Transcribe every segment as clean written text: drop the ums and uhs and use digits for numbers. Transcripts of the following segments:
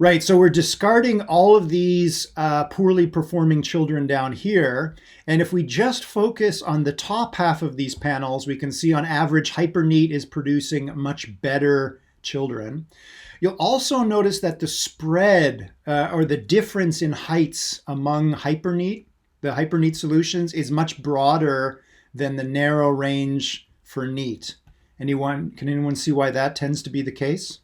Right, so we're discarding all of these poorly performing children down here. And if we just focus on the top half of these panels, we can see on average HyperNeat is producing much better children. You'll also notice that the spread or the difference in heights among HyperNeat, the HyperNeat solutions, is much broader than the narrow range for neat. Can anyone see why that tends to be the case?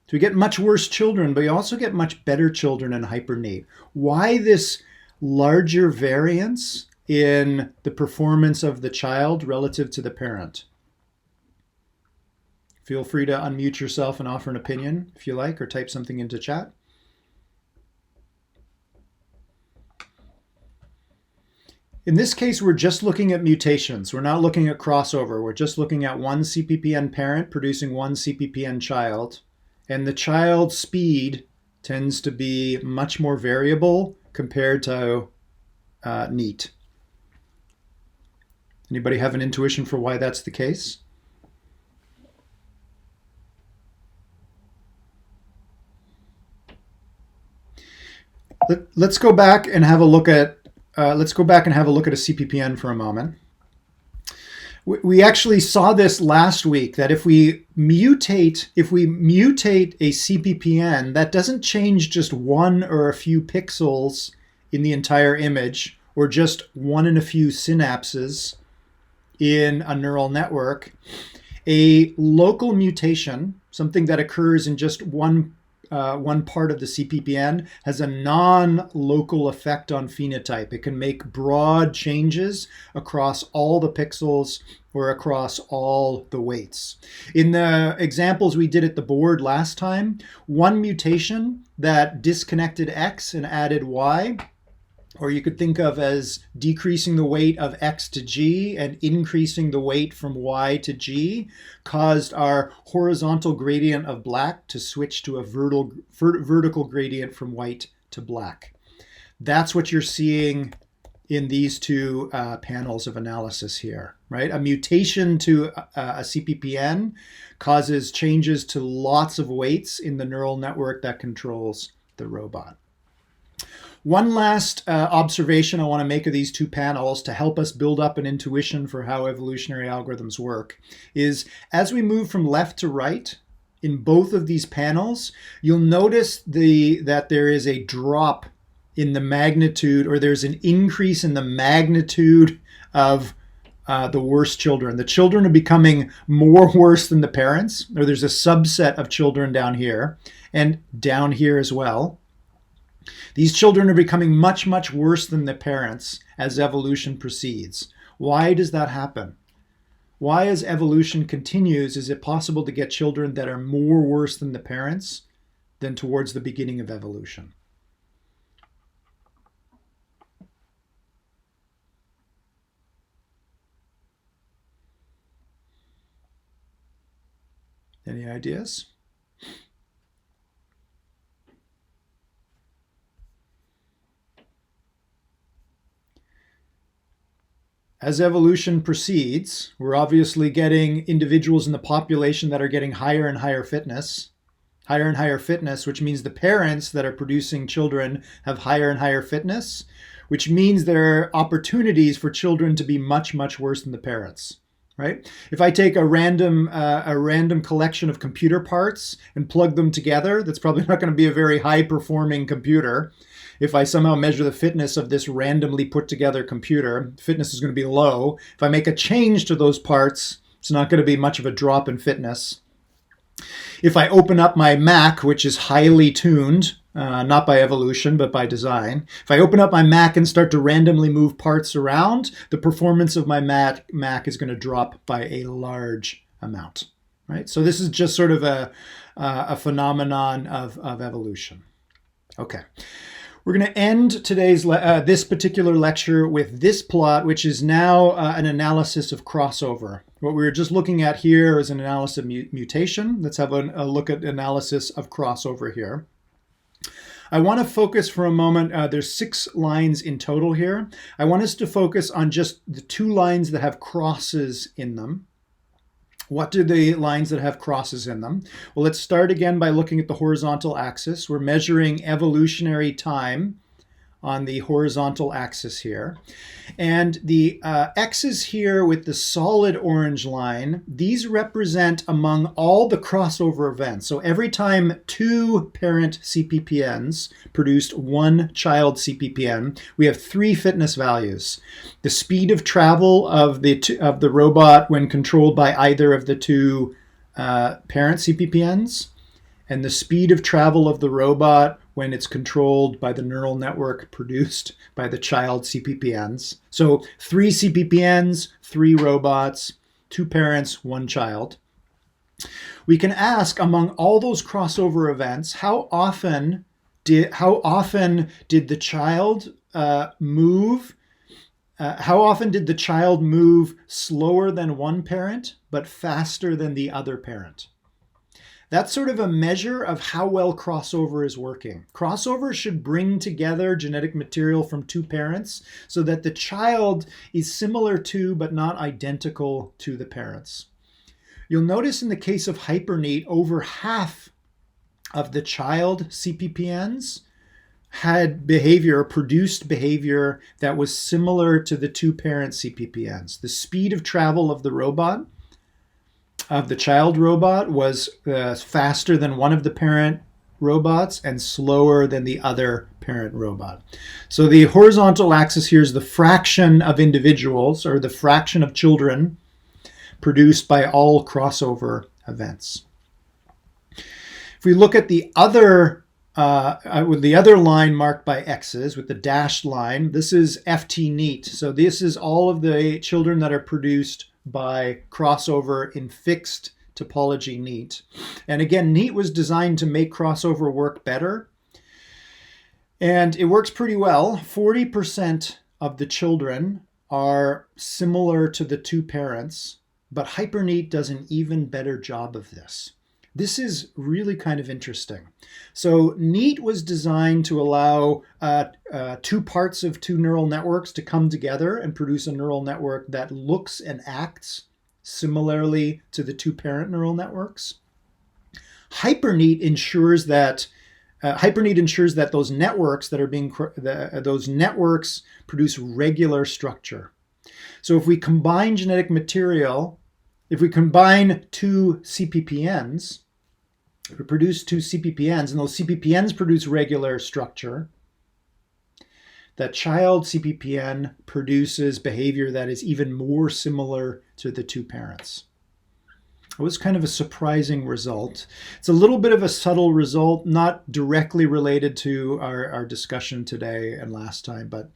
So we get much worse children, but you also get much better children in HyperNeat. Why this larger variance in the performance of the child relative to the parent? Feel free to unmute yourself and offer an opinion if you like, or type something into chat. In this case, we're just looking at mutations. We're not looking at crossover. We're just looking at one CPPN parent producing one CPPN child. And the child's speed tends to be much more variable compared to neat. Anybody have an intuition for why that's the case? Let's go back and have a look at a CPPN for a moment. We actually saw this last week, that if we mutate a CPPN, that doesn't change just one or a few pixels in the entire image, or just one in a few synapses in a neural network. A local mutation, something that occurs in just one part of the CPPN, has a non-local effect on phenotype. It can make broad changes across all the pixels or across all the weights. In the examples we did at the board last time, one mutation that disconnected X and added Y, or you could think of as decreasing the weight of X to G and increasing the weight from Y to G, caused our horizontal gradient of black to switch to a vertical gradient from white to black. That's what you're seeing in these two panels of analysis here, right? A mutation to a CPPN causes changes to lots of weights in the neural network that controls the robot. One last observation I want to make of these two panels to help us build up an intuition for how evolutionary algorithms work is, as we move from left to right in both of these panels, you'll notice that there is a drop in the magnitude, or there's an increase in the magnitude of the worst children. The children are becoming more worse than the parents, or there's a subset of children down here and down here as well. These children are becoming much, much worse than the parents as evolution proceeds. Why does that happen? Why, as evolution continues, is it possible to get children that are more worse than the parents than towards the beginning of evolution? Any ideas? As evolution proceeds, we're obviously getting individuals in the population that are getting higher and higher fitness, which means the parents that are producing children have higher and higher fitness, which means there are opportunities for children to be much, much worse than the parents, right? If I take a random collection of computer parts and plug them together, that's probably not going to be a very high-performing computer. If I somehow measure the fitness of this randomly put together computer, fitness is going to be low. If I make a change to those parts, it's not going to be much of a drop in fitness. If I open up my Mac, which is highly tuned, not by evolution, but by design, if I open up my Mac and start to randomly move parts around, the performance of my Mac is going to drop by a large amount, right? So this is just sort of a phenomenon of evolution. Okay. We're going to end today's this particular lecture with this plot, which is now an analysis of crossover. What we were just looking at here is an analysis of mutation. Let's have a look at analysis of crossover here. I want to focus for a moment. There's 6 lines in total here. I want us to focus on just the 2 lines that have crosses in them. What do the lines that have crosses in them? Well, let's start again by looking at the horizontal axis. We're measuring evolutionary time on the horizontal axis here. And the X's here with the solid orange line, these represent among all the crossover events. So every time two parent CPPNs produced one child CPPN, we have three fitness values. The speed of travel of the robot when controlled by either of the two parent CPPNs, and the speed of travel of the robot when it's controlled by the neural network produced by the child CPPNs. So 3 CPPNs, 3 robots, 2 parents, 1 child. We can ask, among all those crossover events, how often did the child move? How often did the child move slower than one parent, but faster than the other parent? That's sort of a measure of how well crossover is working. Crossover should bring together genetic material from two parents so that the child is similar to, but not identical to, the parents. You'll notice in the case of HyperNeat, over half of the child CPPNs had behavior, produced behavior that was similar to the two parent CPPNs. The speed of travel of the robot, of the child robot, was faster than one of the parent robots and slower than the other parent robot. So the horizontal axis here is the fraction of individuals, or the fraction of children produced by all crossover events. If we look at the other line marked by X's with the dashed line, this is FT-neat. So this is all of the children that are produced by crossover in fixed topology neat. And again, neat was designed to make crossover work better. And it works pretty well. 40% of the children are similar to the two parents, but HyperNeat does an even better job of this. This is really kind of interesting. So neat was designed to allow two parts of two neural networks to come together and produce a neural network that looks and acts similarly to the two parent neural networks. HyperNeat ensures that those networks that are being those networks produce regular structure. So if we combine genetic material, if we combine two CPPNs, we produce two CPPNs, and those CPPNs produce regular structure, that child CPPN produces behavior that is even more similar to the two parents. It was kind of a surprising result. It's a little bit of a subtle result, not directly related to our discussion today and last time, but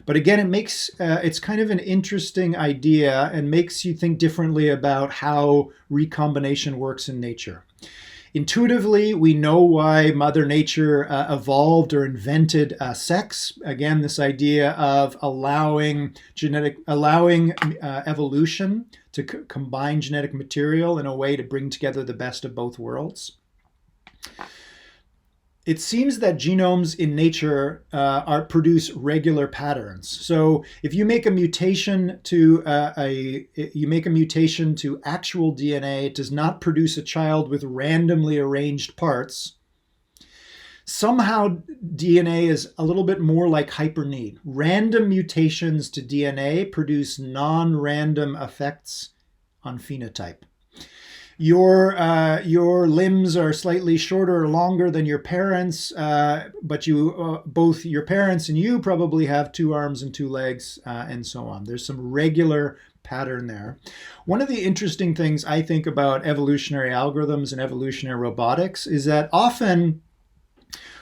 again, it makes it's kind of an interesting idea and makes you think differently about how recombination works in nature. Intuitively, we know why Mother Nature evolved or invented sex. Again, this idea of allowing evolution to combine genetic material in a way to bring together the best of both worlds. It seems that genomes in nature produce regular patterns. So if you make a mutation to actual DNA, it does not produce a child with randomly arranged parts. Somehow DNA is a little bit more like HyperNeat. Random mutations to DNA produce non-random effects on phenotype. Your limbs are slightly shorter or longer than your parents, but both your parents and you probably have 2 arms and 2 legs, and so on. There's some regular pattern there. One of the interesting things I think about evolutionary algorithms and evolutionary robotics is that often,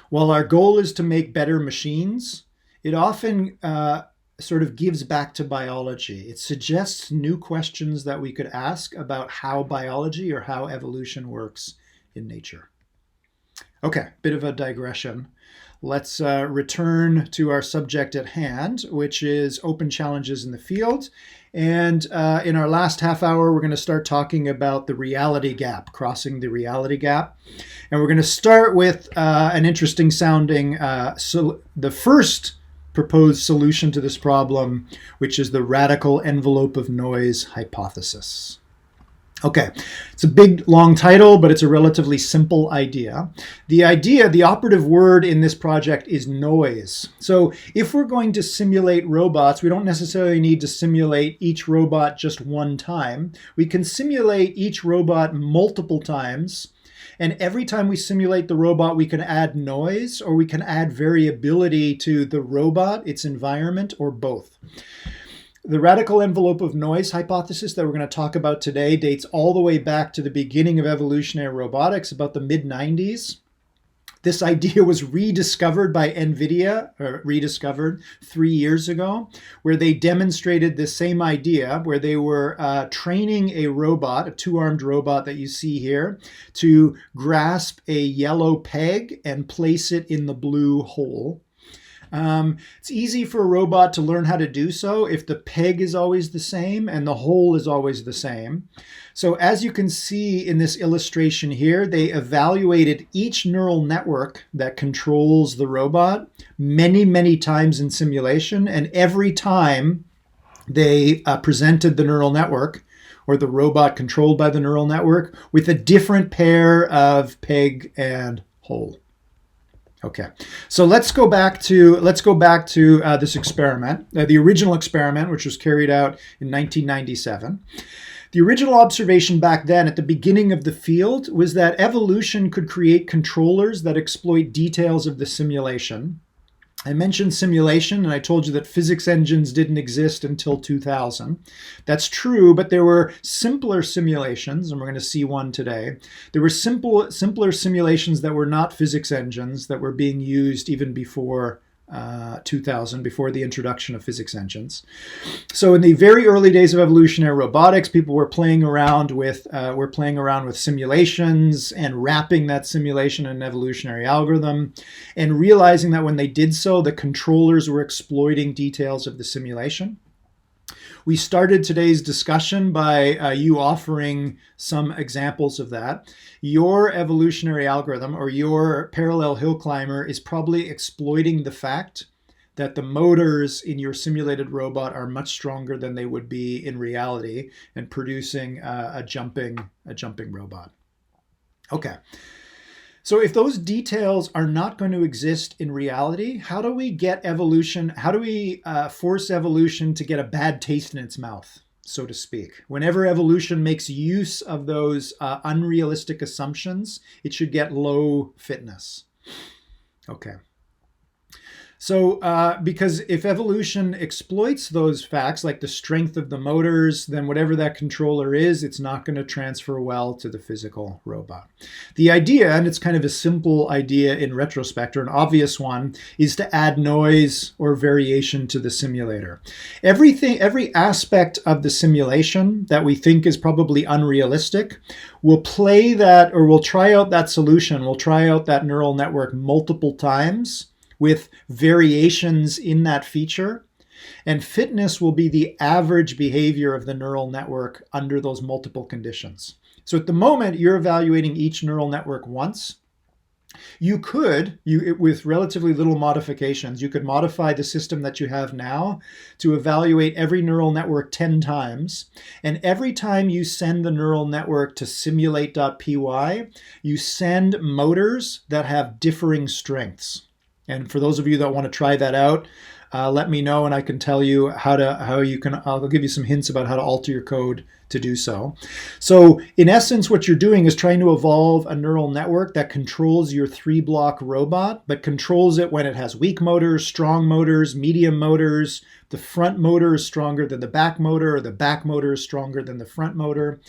while our goal is to make better machines, it often sort of gives back to biology. It suggests new questions that we could ask about how biology or how evolution works in nature. Okay, bit of a digression. Let's return to our subject at hand, which is open challenges in the field. And in our last half hour, we're going to start talking about the reality gap, crossing the reality gap. And we're going to start with an interesting sounding, the first proposed solution to this problem, which is the radical envelope of noise hypothesis. Okay, it's a big, long title, but it's a relatively simple idea. The operative word in this project is noise. So if we're going to simulate robots, we don't necessarily need to simulate each robot just one time. We can simulate each robot multiple times. And every time we simulate the robot, we can add noise or we can add variability to the robot, its environment, or both. The radical envelope of noise hypothesis that we're going to talk about today dates all the way back to the beginning of evolutionary robotics, about the mid-90s. This idea was rediscovered by NVIDIA, or rediscovered 3 years ago, where they demonstrated the same idea, where they were training a robot, a two-armed robot that you see here, to grasp a yellow peg and place it in the blue hole. It's easy for a robot to learn how to do so if the peg is always the same and the hole is always the same. So as you can see in this illustration here, they evaluated each neural network that controls the robot many, many times in simulation. And every time they presented the neural network, or the robot controlled by the neural network, with a different pair of peg and hole. Okay, so let's go back to this experiment, the original experiment, which was carried out in 1997. The original observation back then at the beginning of the field was that evolution could create controllers that exploit details of the simulation. I mentioned simulation, and I told you that physics engines didn't exist until 2000. That's true, but there were simpler simulations, and we're going to see one today. There were simpler simulations that were not physics engines that were being used even before 2000, before the introduction of physics engines. So in the very early days of evolutionary robotics, people were playing around with simulations and wrapping that simulation in an evolutionary algorithm, and realizing that when they did so, the controllers were exploiting details of the simulation. We started today's discussion by you offering some examples of that. Your evolutionary algorithm or your parallel hill climber is probably exploiting the fact that the motors in your simulated robot are much stronger than they would be in reality, and producing a jumping robot. Okay. So if those details are not going to exist in reality, how do we get evolution? How do we force evolution to get a bad taste in its mouth, so to speak? Whenever evolution makes use of those unrealistic assumptions, it should get low fitness. Okay. So because if evolution exploits those facts, like the strength of the motors, then whatever that controller is, it's not going to transfer well to the physical robot. The idea, and it's kind of a simple idea in retrospect, or an obvious one, is to add noise or variation to the simulator. Every aspect of the simulation that we think is probably unrealistic, we'll play that, or we'll try out that solution, we'll try out that neural network multiple times with variations in that feature. And fitness will be the average behavior of the neural network under those multiple conditions. So at the moment, you're evaluating each neural network once. You could, with relatively little modifications, you could modify the system that you have now to evaluate every neural network 10 times. And every time you send the neural network to simulate.py, you send motors that have differing strengths. And for those of you that want to try that out, let me know, and I can tell you I'll give you some hints about how to alter your code to do so. So in essence, what you're doing is trying to evolve a neural network that controls your 3-block robot, but controls it when it has weak motors, strong motors, medium motors. The front motor is stronger than the back motor, or the back motor is stronger than the front motor.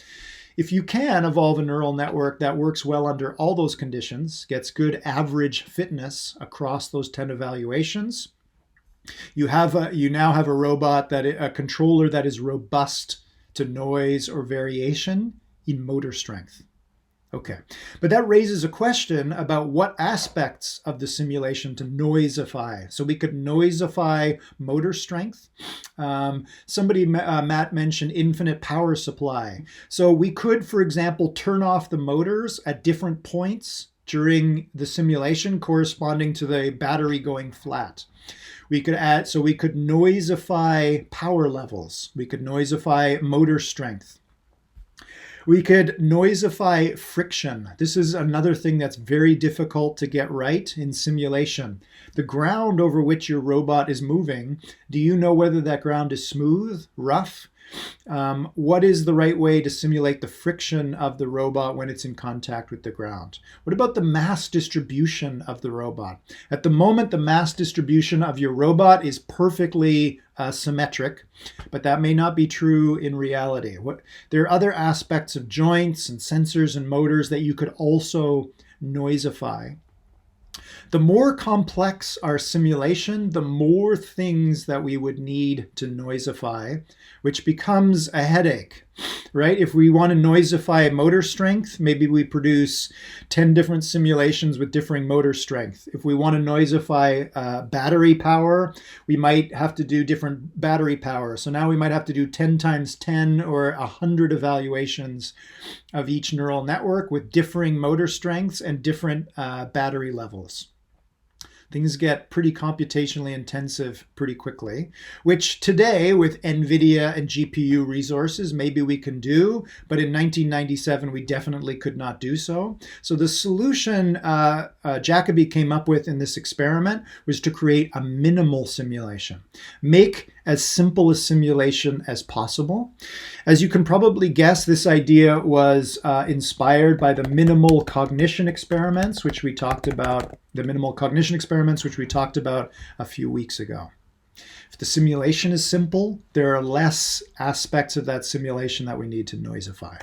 If you can evolve a neural network that works well under all those conditions, gets good average fitness across those 10 evaluations, you now have a robot, a controller that is robust to noise or variation in motor strength. Okay, but that raises a question about what aspects of the simulation to noisify. So we could noisify motor strength. Matt mentioned infinite power supply. So we could, for example, turn off the motors at different points during the simulation corresponding to the battery going flat. We could noisify power levels. We could noisify motor strength. We could noisify friction. This is another thing that's very difficult to get right in simulation. The ground over which your robot is moving, do you know whether that ground is smooth, rough? What is the right way to simulate the friction of the robot when it's in contact with the ground? What about the mass distribution of the robot? At the moment, the mass distribution of your robot is perfectly symmetric, but that may not be true in reality. There are other aspects of joints and sensors and motors that you could also noisify. The more complex our simulation, the more things that we would need to noisify, which becomes a headache, right? If we want to noisify motor strength, maybe we produce 10 different simulations with differing motor strength. If we want to noisify battery power, we might have to do different battery power. So now we might have to do 10 times 10 or 100 evaluations of each neural network with differing motor strengths and different battery levels. Things get pretty computationally intensive pretty quickly, which today with NVIDIA and GPU resources, maybe we can do, but in 1997, we definitely could not do so. So the solution Jacobi came up with in this experiment was to create a minimal simulation. Make as simple a simulation as possible. As you can probably guess, this idea was inspired by the minimal cognition experiments, which we talked about, a few weeks ago. If the simulation is simple, there are less aspects of that simulation that we need to noisify.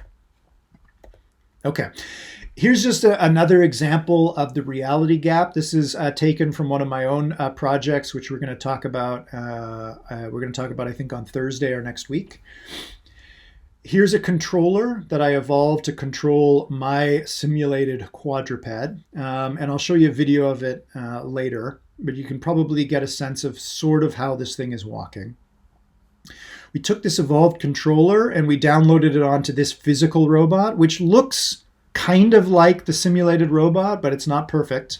Okay. Here's just another example of the reality gap. This is taken from one of my own projects, which we're going to talk about. I think, on Thursday or next week. Here's a controller that I evolved to control my simulated quadruped, and I'll show you a video of it later. But you can probably get a sense of sort of how this thing is walking. We took this evolved controller and we downloaded it onto this physical robot, which looks kind of like the simulated robot, but it's not perfect.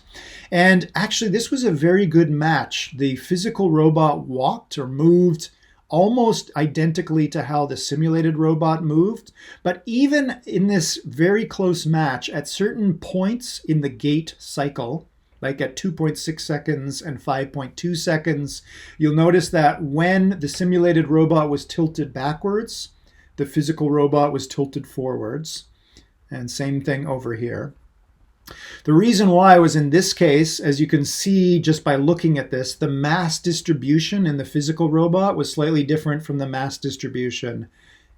And actually, this was a very good match. The physical robot walked or moved almost identically to how the simulated robot moved. But even in this very close match, at certain points in the gait cycle, like at 2.6 seconds and 5.2 seconds, you'll notice that when the simulated robot was tilted backwards, the physical robot was tilted forwards. And same thing over here. The reason why was in this case, as you can see just by looking at this, the mass distribution in the physical robot was slightly different from the mass distribution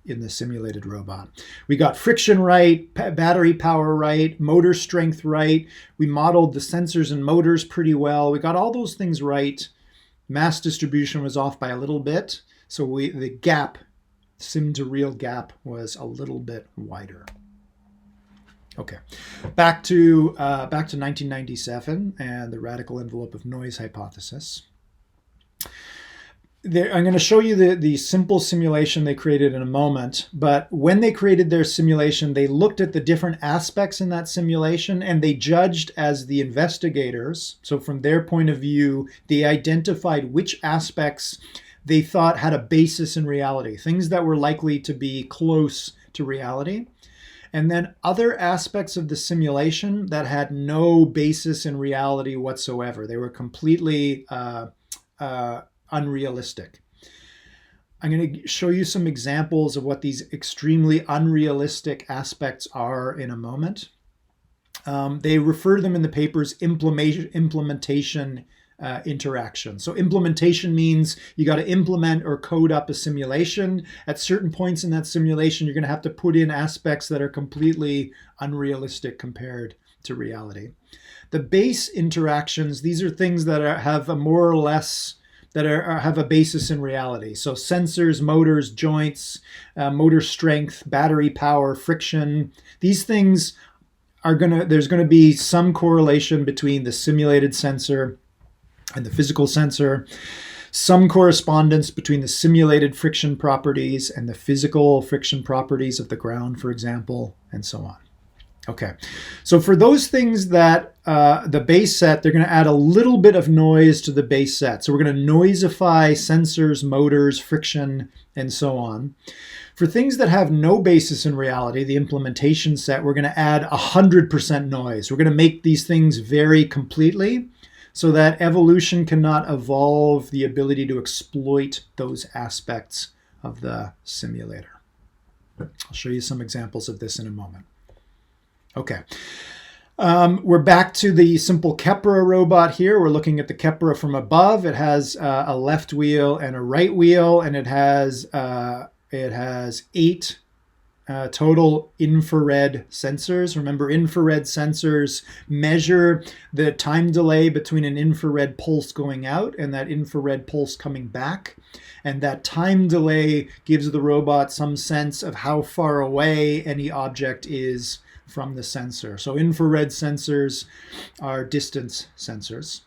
in the simulated robot. We got friction right, battery power right, motor strength right. We modeled the sensors and motors pretty well. We got all those things right. Mass distribution was off by a little bit. So the gap, sim to real gap, was a little bit wider. Okay, back to 1997 and the radical envelope of noise hypothesis. I'm going to show you the simple simulation they created in a moment, but when they created their simulation, they looked at the different aspects in that simulation and they judged as the investigators. So from their point of view, they identified which aspects they thought had a basis in reality, things that were likely to be close to reality. And then other aspects of the simulation that had no basis in reality whatsoever. They were completely unrealistic. I'm going to show you some examples of what these extremely unrealistic aspects are in a moment. They refer to them in the papers implementation interaction. So implementation means you got to implement or code up a simulation. At certain points in that simulation, you're going to have to put in aspects that are completely unrealistic compared to reality. The base interactions, these are things that have a more or less have a basis in reality. So sensors, motors, joints, motor strength, battery power, friction. These things there's going to be some correlation between the simulated sensor and the physical sensor, some correspondence between the simulated friction properties and the physical friction properties of the ground, for example, and so on. Okay, so for those things that the base set, they're going to add a little bit of noise to the base set. So we're going to noisify sensors, motors, friction, and so on. For things that have no basis in reality, the implementation set, we're going to add 100% noise. We're going to make these things vary completely so that evolution cannot evolve the ability to exploit those aspects of the simulator. I'll show you some examples of this in a moment. Okay. We're back to the simple Kepra robot here. We're looking at the Kepra from above. It has a left wheel and a right wheel, and it has 8 total infrared sensors. Remember, infrared sensors measure the time delay between an infrared pulse going out and that infrared pulse coming back. And that time delay gives the robot some sense of how far away any object is from the sensor. So infrared sensors are distance sensors.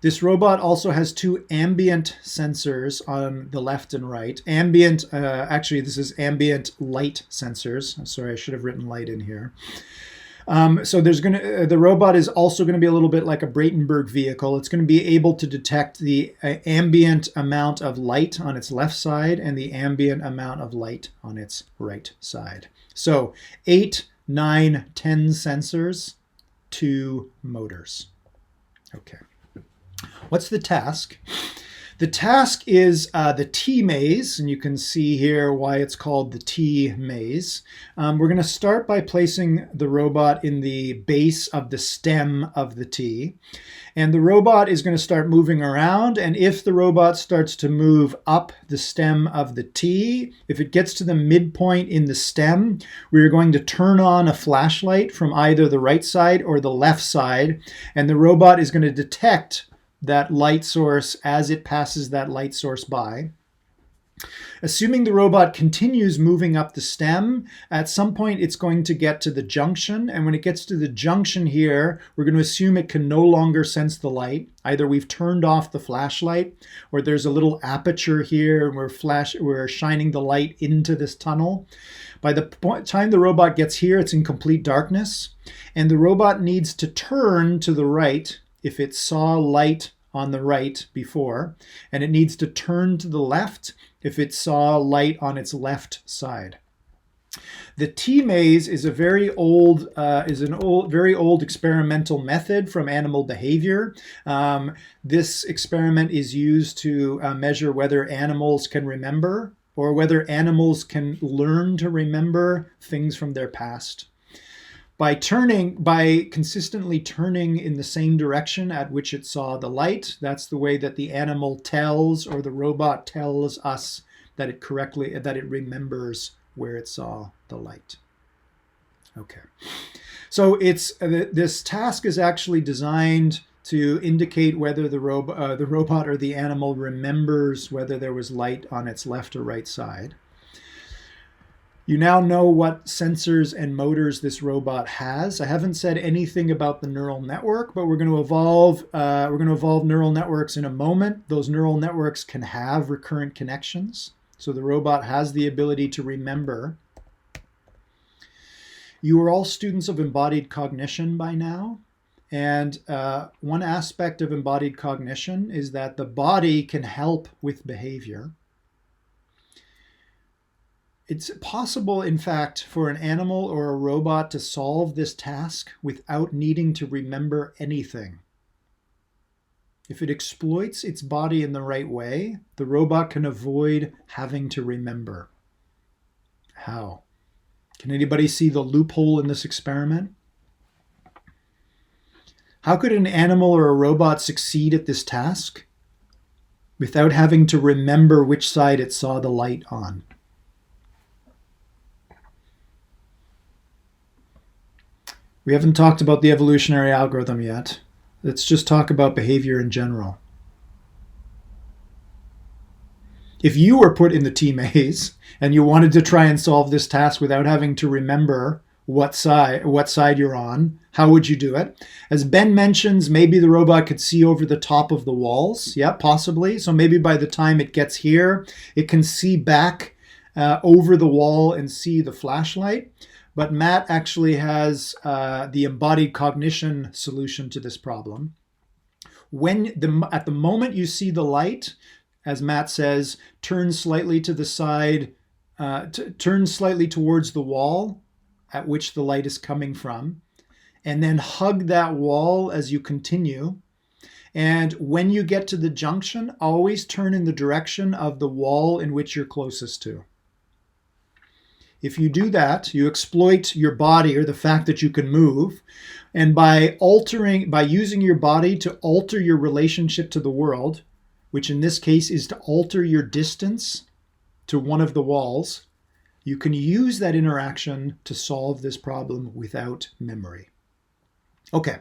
This robot also has 2 ambient sensors on the left and right. Ambient, actually this is ambient light sensors. Sorry, I should have written light in here. So the robot is also going to be a little bit like a Bratenberg vehicle. It's going to be able to detect the ambient amount of light on its left side and the ambient amount of light on its right side. So 8, 9, 10 sensors, 2 motors. Okay. What's the task? The task is the T maze, and you can see here why it's called the T maze. We're going to start by placing the robot in the base of the stem of the T. And the robot is going to start moving around, and if the robot starts to move up the stem of the T, if it gets to the midpoint in the stem, we're going to turn on a flashlight from either the right side or the left side, and the robot is going to detect that light source as it passes that light source by. Assuming the robot continues moving up the stem, at some point it's going to get to the junction, and when it gets to the junction here, we're going to assume it can no longer sense the light. Either we've turned off the flashlight, or there's a little aperture here, and we're shining the light into this tunnel. By the time the robot gets here, it's in complete darkness, and the robot needs to turn to the right if it saw light on the right before, and it needs to turn to the left if it saw light on its left side. The T maze is a very old experimental method from animal behavior. This experiment is used to measure whether animals can remember or whether animals can learn to remember things from their past. By consistently turning in the same direction at which it saw the light, that's the way that the animal tells, or the robot tells us that it remembers where it saw the light. Okay, so this task is actually designed to indicate whether the robot or the animal remembers whether there was light on its left or right side. You now know what sensors and motors this robot has. I haven't said anything about the neural network, but we're going to evolve neural networks in a moment. Those neural networks can have recurrent connections, so the robot has the ability to remember. You are all students of embodied cognition by now, and one aspect of embodied cognition is that the body can help with behavior. It's possible, in fact, for an animal or a robot to solve this task without needing to remember anything. If it exploits its body in the right way, the robot can avoid having to remember. How? Can anybody see the loophole in this experiment? How could an animal or a robot succeed at this task without having to remember which side it saw the light on? We haven't talked about the evolutionary algorithm yet. Let's just talk about behavior in general. If you were put in the T maze and you wanted to try and solve this task without having to remember what side you're on, how would you do it? As Ben mentions, maybe the robot could see over the top of the walls. Yeah, possibly. So maybe by the time it gets here, it can see back over the wall and see the flashlight. but Matt actually has the embodied cognition solution to this problem. At the moment you see the light, as Matt says, turn slightly to the side, turn slightly towards the wall at which the light is coming from, and then hug that wall as you continue. And when you get to the junction, always turn in the direction of the wall in which you're closest to. If you do that, you exploit your body, or the fact that you can move, and by using your body to alter your relationship to the world, which in this case is to alter your distance to one of the walls, you can use that interaction to solve this problem without memory. Okay,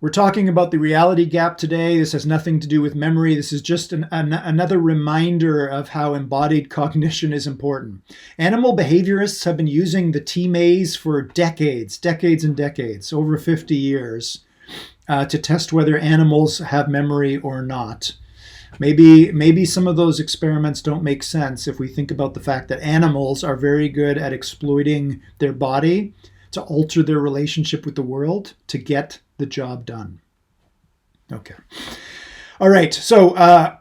we're talking about the reality gap today. This has nothing to do with memory. This is just another reminder of how embodied cognition is important. Animal behaviorists have been using the T-maze for decades and decades, over 50 years, to test whether animals have memory or not. Maybe some of those experiments don't make sense if we think about the fact that animals are very good at exploiting their body to alter their relationship with the world to get the job done. Okay. All right. So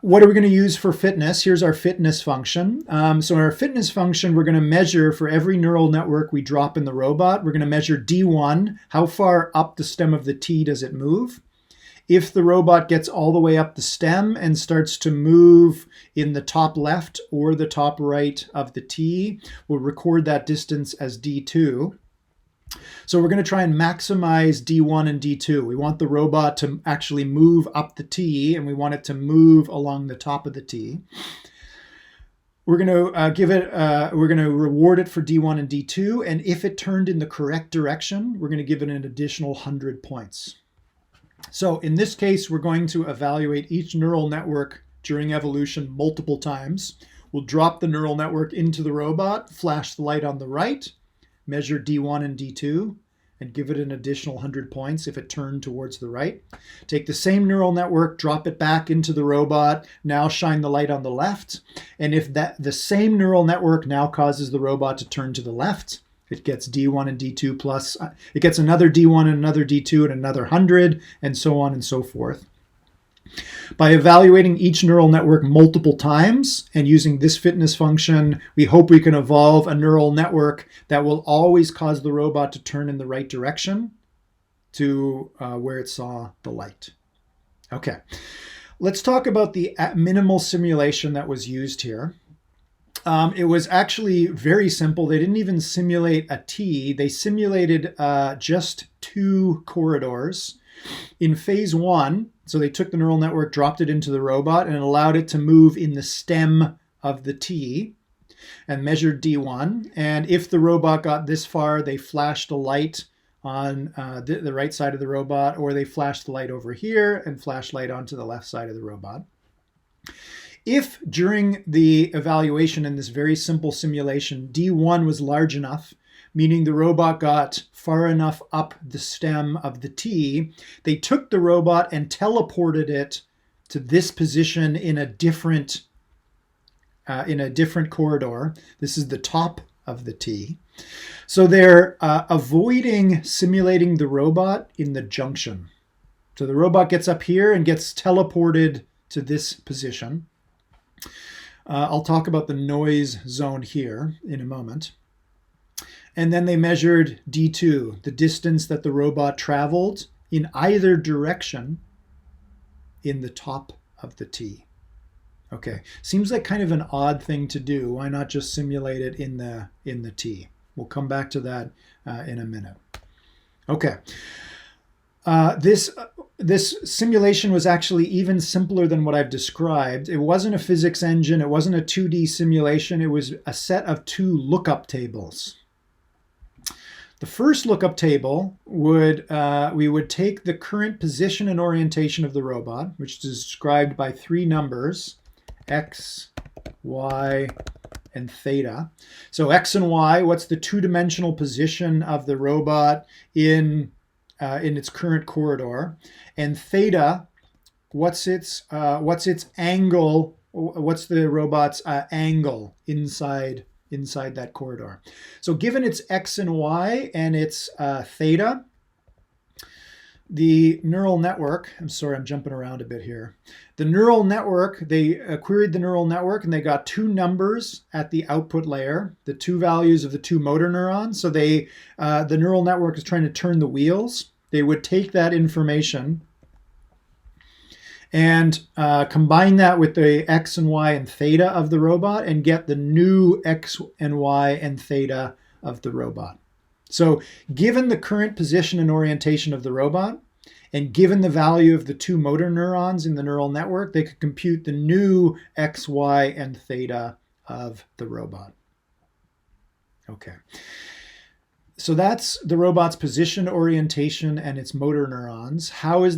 what are we going to use for fitness? Here's our fitness function. So in our fitness function, we're going to measure for every neural network we drop in the robot. We're going to measure D1. How far up the stem of the T does it move? If the robot gets all the way up the stem and starts to move in the top left or the top right of the T, we'll record that distance as D2. So we're going to try and maximize D1 and D2. We want the robot to actually move up the T, and we want it to move along the top of the T. We're going to we're going to reward it for D1 and D2, and if it turned in the correct direction, we're going to give it an additional 100 points. So in this case, we're going to evaluate each neural network during evolution multiple times. We'll drop the neural network into the robot, flash the light on the right, measure D1 and D2, and give it an additional 100 points if it turned towards the right. Take the same neural network, drop it back into the robot, now shine the light on the left. And if the same neural network now causes the robot to turn to the left, it gets D1 and D2 plus, it gets another D1 and another D2 and another 100, and so on and so forth. By evaluating each neural network multiple times and using this fitness function, we hope we can evolve a neural network that will always cause the robot to turn in the right direction to where it saw the light. Okay, let's talk about the minimal simulation that was used here. It was actually very simple. They didn't even simulate a T. They simulated just 2 corridors. In phase 1, so they took the neural network, dropped it into the robot, and allowed it to move in the stem of the T and measured D1. And if the robot got this far, they flashed a light on the right side of the robot, or they flashed the light over here and flashed light onto the left side of the robot. If during the evaluation in this very simple simulation, D1 was large enough, meaning the robot got far enough up the stem of the T, they took the robot and teleported it to this position in a different corridor. This is the top of the T. So they're avoiding simulating the robot in the junction. So the robot gets up here and gets teleported to this position. I'll talk about the noise zone here in a moment. And then they measured D2, the distance that the robot traveled in either direction in the top of the T. Okay, seems like kind of an odd thing to do. Why not just simulate it in the T? We'll come back to that in a minute. Okay, this simulation was actually even simpler than what I've described. It wasn't a physics engine. It wasn't a 2D simulation. It was a set of 2 lookup tables. The first lookup table we would take the current position and orientation of the robot, which is described by 3 numbers, x, y, and theta. So x and y, what's the 2-dimensional position of the robot in its current corridor, and theta, what's its angle? What's the robot's angle inside inside that corridor. So given its x and y and its theta, the neural network, I'm sorry, I'm jumping around a bit here. The neural network, they queried the neural network and they got two numbers at the output layer, the two values of the two motor neurons. So the neural network is trying to turn the wheels. They would take that information and combine that with the x and y and theta of the robot and get the new x and y and theta of the robot. So given the current position and orientation of the robot, and given the value of the two motor neurons in the neural network, they could compute the new x, y, and theta of the robot. Okay. So that's the robot's position, orientation, and its motor neurons. How do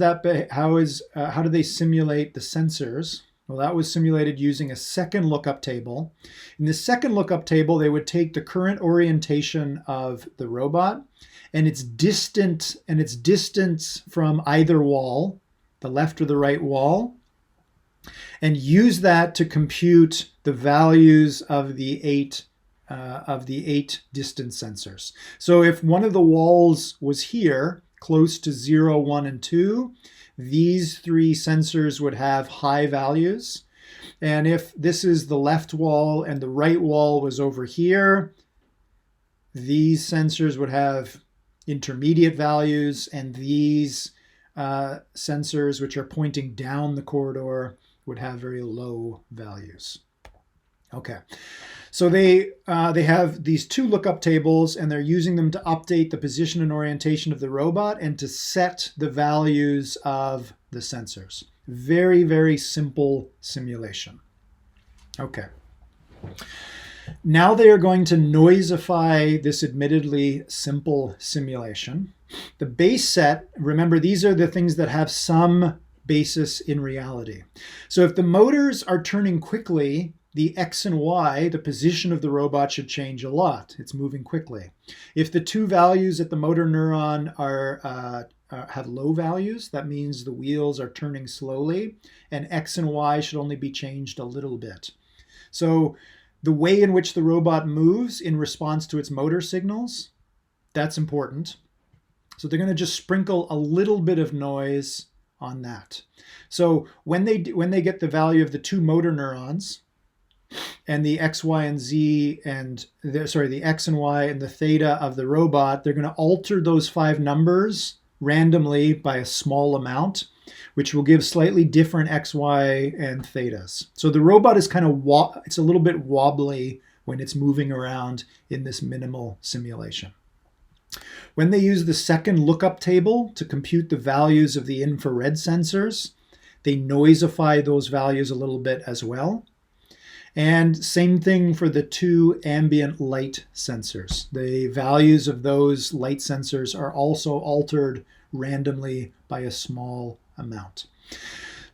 they simulate the sensors? Well, that was simulated using a second lookup table. In the second lookup table, they would take the current orientation of the robot and its distance from either wall, the left or the right wall, and use that to compute the values of the eight distance sensors. So if one of the walls was here, close to 0, 1, and 2, these three sensors would have high values. And if this is the left wall and the right wall was over here, these sensors would have intermediate values, and these sensors, which are pointing down the corridor, would have very low values. Okay, so they have these two lookup tables, and they're using them to update the position and orientation of the robot and to set the values of the sensors. Very, very simple simulation. Okay. Now they are going to noisify this admittedly simple simulation. The base set, remember, these are the things that have some basis in reality. So if the motors are turning quickly, the x and y, the position of the robot, should change a lot. It's moving quickly. If the two values at the motor neuron have low values, that means the wheels are turning slowly, and x and y should only be changed a little bit. So the way in which the robot moves in response to its motor signals, that's important. So they're going to just sprinkle a little bit of noise on that. So when they get the value of the two motor neurons, and the x, y, and z, the x and y and the theta of the robot, they're going to alter those 5 numbers randomly by a small amount, which will give slightly different x, y, and thetas. So the robot is kind of it's a little bit wobbly when it's moving around in this minimal simulation. When they use the second lookup table to compute the values of the infrared sensors, they noisify those values a little bit as well. And same thing for the two ambient light sensors. The values of those light sensors are also altered randomly by a small amount.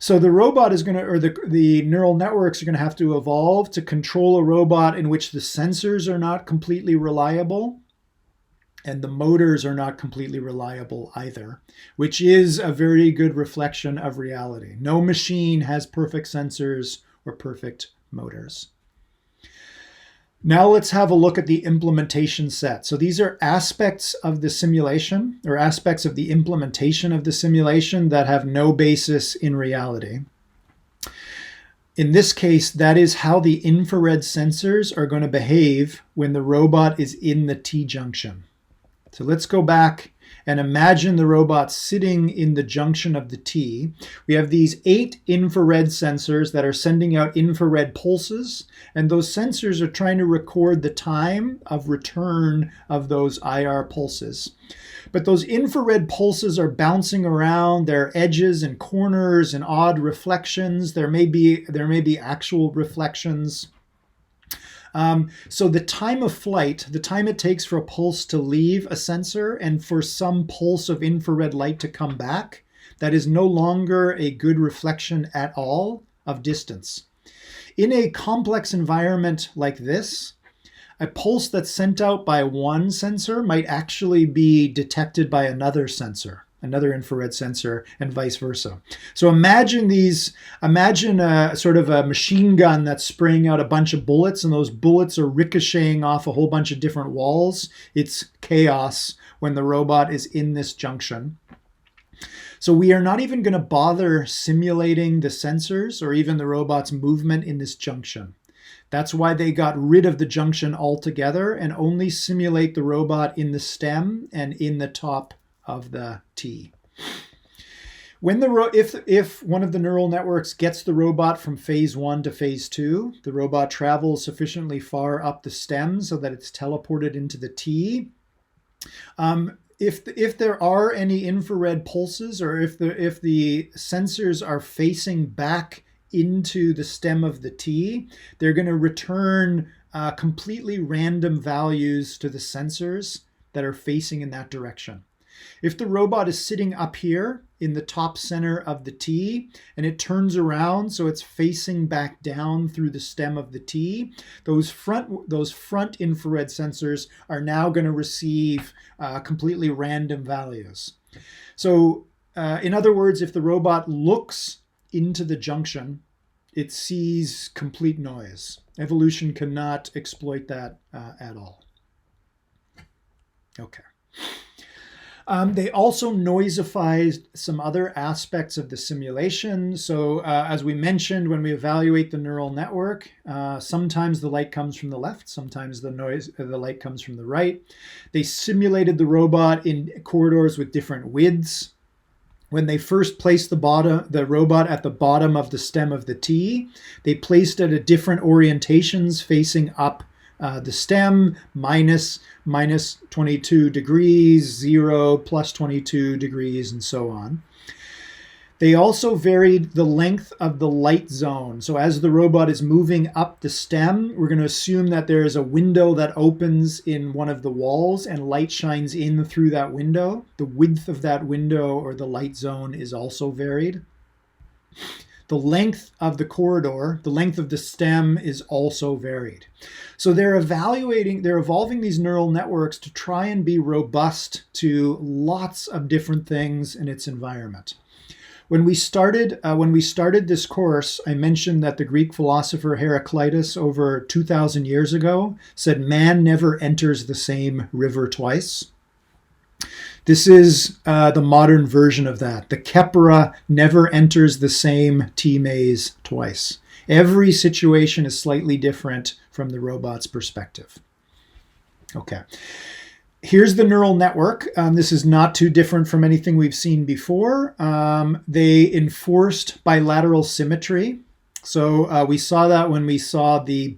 So the robot is going to, or the neural networks are going to have to evolve to control a robot in which the sensors are not completely reliable and the motors are not completely reliable either, which is a very good reflection of reality. No machine has perfect sensors or perfect motors. Now let's have a look at the implementation set. So these are aspects of the simulation, or aspects of the implementation of the simulation that have no basis in reality. In this case, that is how the infrared sensors are going to behave when the robot is in the T-junction. So let's go back and imagine the robot sitting in the junction of the T. We have these 8 infrared sensors that are sending out infrared pulses, and those sensors are trying to record the time of return of those IR pulses. But those infrared pulses are bouncing around. There are edges and corners and odd reflections. There may be actual reflections. So the time of flight, the time it takes for a pulse to leave a sensor and for some pulse of infrared light to come back, that is no longer a good reflection at all of distance. In a complex environment like this, a pulse that's sent out by one sensor might actually be detected by another sensor. another infrared sensor, and vice versa. So imagine a sort of a machine gun that's spraying out a bunch of bullets, and those bullets are ricocheting off a whole bunch of different walls. It's chaos when the robot is in this junction. So we are not even going to bother simulating the sensors or even the robot's movement in this junction. That's why they got rid of the junction altogether and only simulate the robot in the stem and in the top of the T. When if one of the neural networks gets the robot from phase 1 to phase 2, the robot travels sufficiently far up the stem so that it's teleported into the T. If there are any infrared pulses, or if the sensors are facing back into the stem of the T, they're going to return completely random values to the sensors that are facing in that direction. If the robot is sitting up here in the top center of the T and it turns around so it's facing back down through the stem of the T, those front infrared sensors are now going to receive completely random values. So in other words, if the robot looks into the junction, it sees complete noise. Evolution cannot exploit that at all. Okay. They also noisified some other aspects of the simulation. So as we mentioned, when we evaluate the neural network, sometimes the light comes from the left, sometimes the light comes from the right. They simulated the robot in corridors with different widths. When they first placed the robot at the bottom of the stem of the T, they placed it at different orientations facing up the stem, minus 22 degrees, 0, plus 22 degrees, and so on. They also varied the length of the light zone. So as the robot is moving up the stem, we're going to assume that there is a window that opens in one of the walls and light shines in through that window. The width of that window, or the light zone, is also varied. The length of the corridor, the length of the stem, is also varied. So they're evolving these neural networks to try and be robust to lots of different things in its environment. When we started this course, I mentioned that the Greek philosopher Heraclitus over 2,000 years ago said, "Man never enters the same river twice." This is the modern version of that. The Kepra never enters the same T-maze twice. Every situation is slightly different from the robot's perspective. Okay. Here's the neural network. This is not too different from anything we've seen before. They enforced bilateral symmetry. So we saw that when we saw the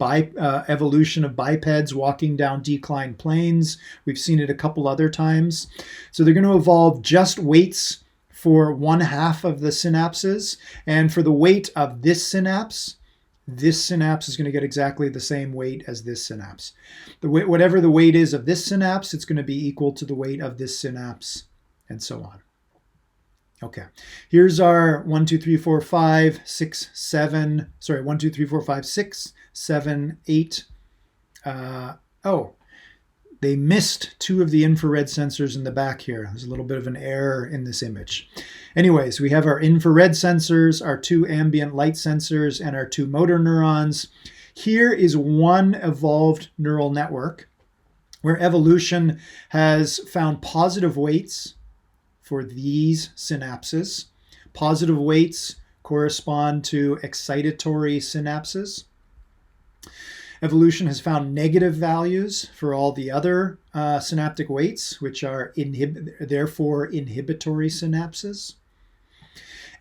evolution of bipeds walking down declined planes. We've seen it a couple other times. So they're going to evolve just weights for one half of the synapses. And for the weight of this synapse is going to get exactly the same weight as this synapse. Whatever the weight is of this synapse, it's going to be equal to the weight of this synapse, and so on. Okay, here's our 1, 2, 3, 4, 5, 6, 7. Sorry, 1, 2, 3, 4, 5, 6, 7, 8. They missed 2 of the infrared sensors in the back here. There's a little bit of an error in this image. Anyways, we have our infrared sensors, our 2 ambient light sensors, and our 2 motor neurons. Here is one evolved neural network where evolution has found positive weights for these synapses. Positive weights correspond to excitatory synapses. Evolution has found negative values for all the other synaptic weights, which are therefore inhibitory synapses.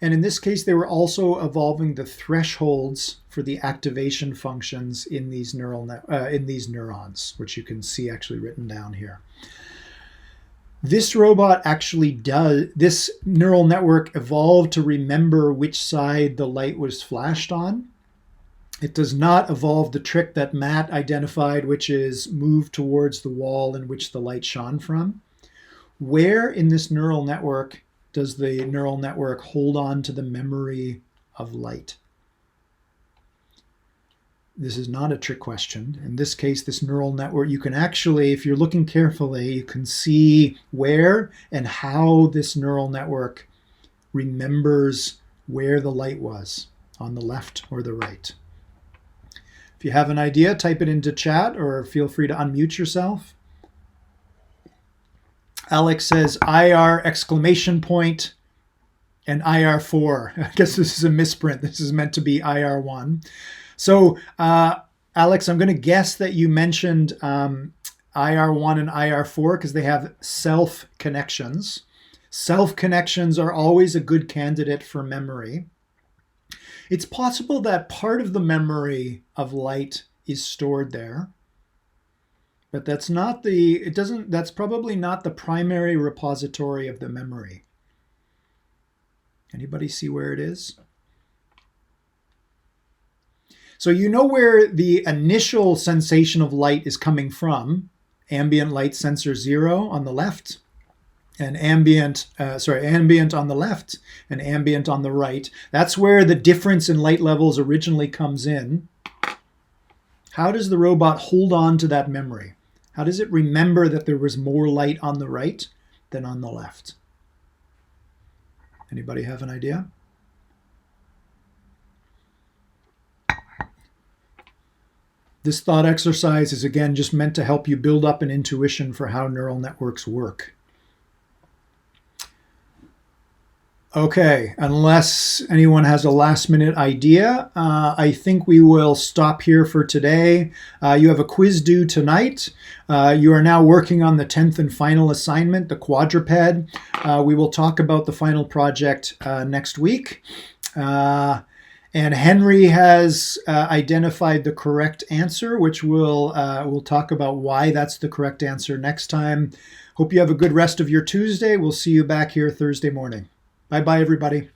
And in this case, they were also evolving the thresholds for the activation functions in these neurons, which you can see actually written down here. This neural network evolved to remember which side the light was flashed on. It does not evolve the trick that Matt identified, which is move towards the wall in which the light shone from. Where in this neural network does the neural network hold on to the memory of light? this is not a trick question. In this case, this neural network, you can actually, if you're looking carefully, you can see where and how this neural network remembers where the light was, on the left or the right. If you have an idea, type it into chat or feel free to unmute yourself. Alex says IR exclamation point and IR4. I guess this is a misprint. This is meant to be IR1. So, Alex, I'm going to guess that you mentioned IR1 and IR4 because they have self connections. Self connections are always a good candidate for memory. It's possible that part of the memory of light is stored there, but that's probably not the primary repository of the memory. Anybody see where it is? So you know where the initial sensation of light is coming from. Ambient light sensor 0 on the left, and ambient on the left and ambient on the right. That's where the difference in light levels originally comes in. How does the robot hold on to that memory? How does it remember that there was more light on the right than on the left? Anybody have an idea? This thought exercise is again just meant to help you build up an intuition for how neural networks work. Okay, unless anyone has a last minute idea, I think we will stop here for today. You have a quiz due tonight. You are now working on the 10th and final assignment, the quadruped. We will talk about the final project next week. And Henry has identified the correct answer, which we'll talk about why that's the correct answer next time. Hope you have a good rest of your Tuesday. We'll see you back here Thursday morning. Bye-bye, everybody.